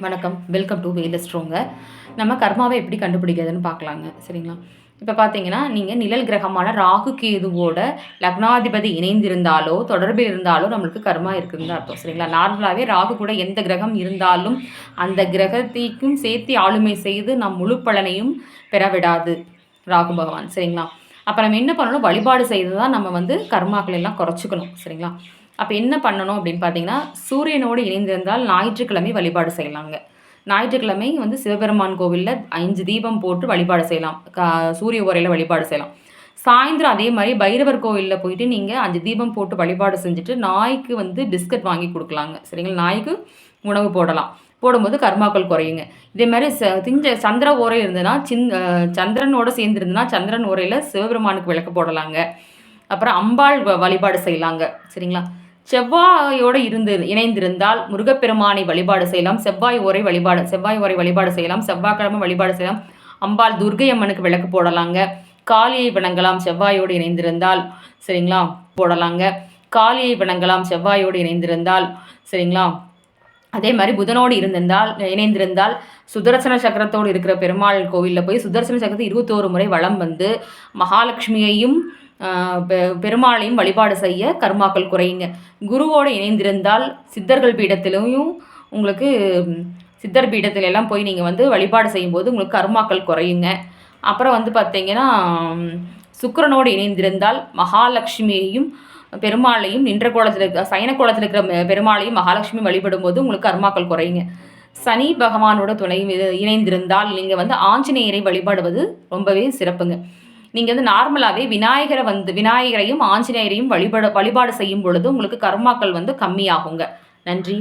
வணக்கம், welcome to வேலஸ்ட்ரோங்க. நம்ம கர்மாவை எப்படி கண்டுபிடிக்கிறதுன்னு பார்க்கலாங்க. சரிங்களா? இப்போ பார்த்தீங்கன்னா, நீங்கள் நிழல் கிரகமான ராகு கேதுவோட லக்னாதிபதி இணைந்திருந்தாலோ தொடர்பில் இருந்தாலோ நம்மளுக்கு கர்மா இருக்குதுன்னு அர்த்தம். சரிங்களா? நார்மலாகவே ராகு கூட எந்த கிரகம் இருந்தாலும் அந்த கிரகத்தைக்கும் சேர்த்து ஆளுமை செய்து நம் முழு பலனையும் பெற விடாது ராகு பகவான். சரிங்களா? அப்போ நம்ம என்ன பண்ணணும்? வழிபாடு செய்து தான் நம்ம கர்மாக்கள் எல்லாம் குறைச்சிக்கணும். சரிங்களா? அப்போ என்ன பண்ணணும் அப்படின்னு பார்த்தீங்கன்னா, சூரியனோடு இணைந்திருந்தால் ஞாயிற்றுக்கிழமை வழிபாடு செய்யலாங்க. ஞாயிற்றுக்கிழமை சிவபெருமான் கோவிலில் 5 தீபம் போட்டு வழிபாடு செய்யலாம். சூரிய உரையில் வழிபாடு செய்யலாம். சாயந்தரம் அதே மாதிரி பைரவர் கோவிலில் போயிட்டு நீங்கள் 5 தீபம் போட்டு வழிபாடு செஞ்சுட்டு நாய்க்கு பிஸ்கட் வாங்கி கொடுக்கலாங்க. சரிங்களா? நாய்க்கு உணவு போடலாம். போடும்போது கர்மாக்கள் குறையுங்க. இதே மாதிரி சந்திர ஓரை இருந்ததுன்னா சந்திரனோட சேர்ந்து இருந்ததுன்னா சந்திரன் ஓரையில் சிவபெருமானுக்கு விளக்கு போடலாங்க. அப்புறம் அம்பாள் வழிபாடு செய்யலாங்க. சரிங்களா? செவ்வாயோடு இணைந்திருந்தால் முருகப்பெருமானை வழிபாடு செய்யலாம். செவ்வாய் ஓரை வழிபாடு செய்யலாம். செவ்வாய்க்கிழமை வழிபாடு செய்யலாம். அம்பாள் துர்கை அம்மனுக்கு விளக்கு போடலாங்க. காளியை வணங்கலாம் செவ்வாயோடு இணைந்திருந்தால். சரிங்களா? போடலாங்க. காளியை வணங்கலாம் செவ்வாயோடு இணைந்திருந்தால். சரிங்களா? அதே மாதிரி புதனோடு இணைந்திருந்தால் சுதர்சன சக்கரத்தோடு இருக்கிற பெருமாள் கோவிலில் போய் சுதர்சன சக்கரத்தை 21 முறை வலம் வந்து மகாலட்சுமியையும் பெருமாளையும் வழிபாடு செய்ய கர்மாக்கள் குறையுங்க. குருவோடு இணைந்திருந்தால் சித்தர்கள் பீடத்திலையும் உங்களுக்கு சித்தர் பீடத்துல எல்லாம் போய் நீங்கள் வழிபாடு செய்யும்போது உங்களுக்கு கர்மாக்கள் குறையுங்க. அப்புறம் பார்த்தீங்கன்னா சுக்கிரனோடு இணைந்திருந்தால் மகாலட்சுமியையும் பெருமாளையும் நின்ற கோலத்தில் இருக்கிற சயன கோலத்தில் இருக்கிற பெருமாளையும் மகாலட்சுமி வழிபடும் போது உங்களுக்கு கர்மாக்கள் குறையுங்க. சனி பகவானோட துணை இணைந்திருந்தால் நீங்கள் ஆஞ்சநேயரை வழிபாடுவது ரொம்பவே சிறப்புங்க. நீங்கள் நார்மலாகவே விநாயகரையும் ஆஞ்சநேயரையும் வழிபாடு செய்யும் பொழுது உங்களுக்கு கர்மாக்கள் கம்மியாகுங்க. நன்றி.